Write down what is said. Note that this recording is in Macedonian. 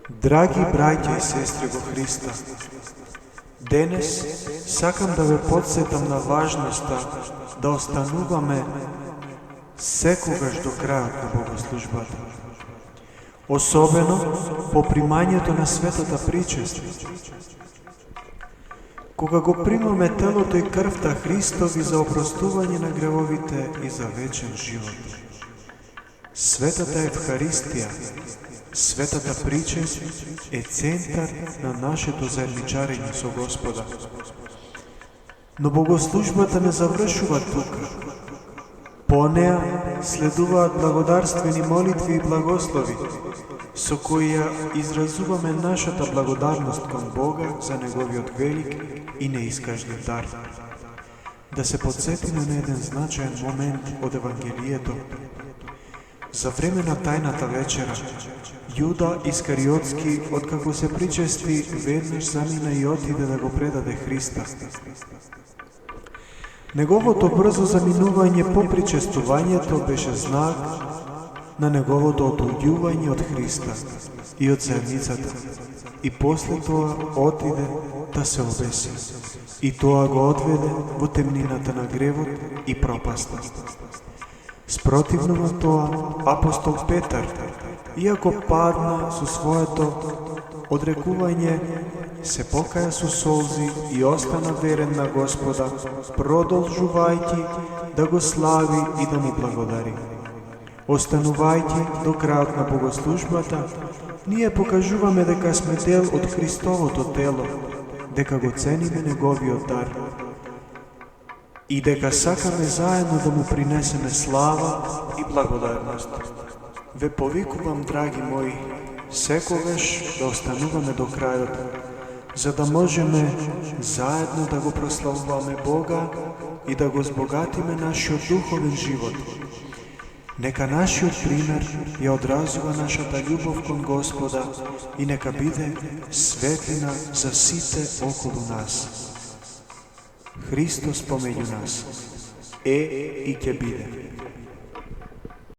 Драги браќа и сестри во Христа, денес сакам да ве подсетам на важноста да остануваме секогаш до крајот на богослужбата. Особено по примањето на светата причест. Кога го примаме телото и крвта Христови за опростување на гревовите и за вечен живот. Светата Евхаристија, светата причест е центар на нашето заедничарење со Господа. Но богослужбата не завршува тука. По неа следуваат благодарствени молитви и благослови, со кои ја изразуваме нашата благодарност кон Бога за Неговиот велик и неискажлив дар. Да се подсетиме на еден значаен момент од Евангелието. За време на тајната вечера, Јуда Искариотски, откако се причести, веднаш замина и отиде да го предаде Христа. Неговото брзо заминување по причестувањето беше знак на неговото одуѓување од Христа и од заедницата, и после тоа отиде да се обеси. И тоа го одведе во темнината на гревот и пропаста. Спротивно на тоа, апостол Петар, иако падна со своето одрекување, се покаја со солзи и остана верен на Господа, продолжувајќи да го слави и да му благодари. Останувајќи до крајот на богослужбата, ние покажуваме дека сме дел од Христовото тело, дека го цениме Неговиот дар и дека сакаме заедно да му принесеме слава и благодарност. Ве повикувам, драги мои, секогаш да остануваме до крајот, за да можеме заедно да го прославуваме Бога и да го збогатиме нашиот духовен живот. Нека нашиот пример ја одразува нашата љубов кон Господа и нека биде светлина за сите околу нас. Христос помеѓу нас е и ќе биде.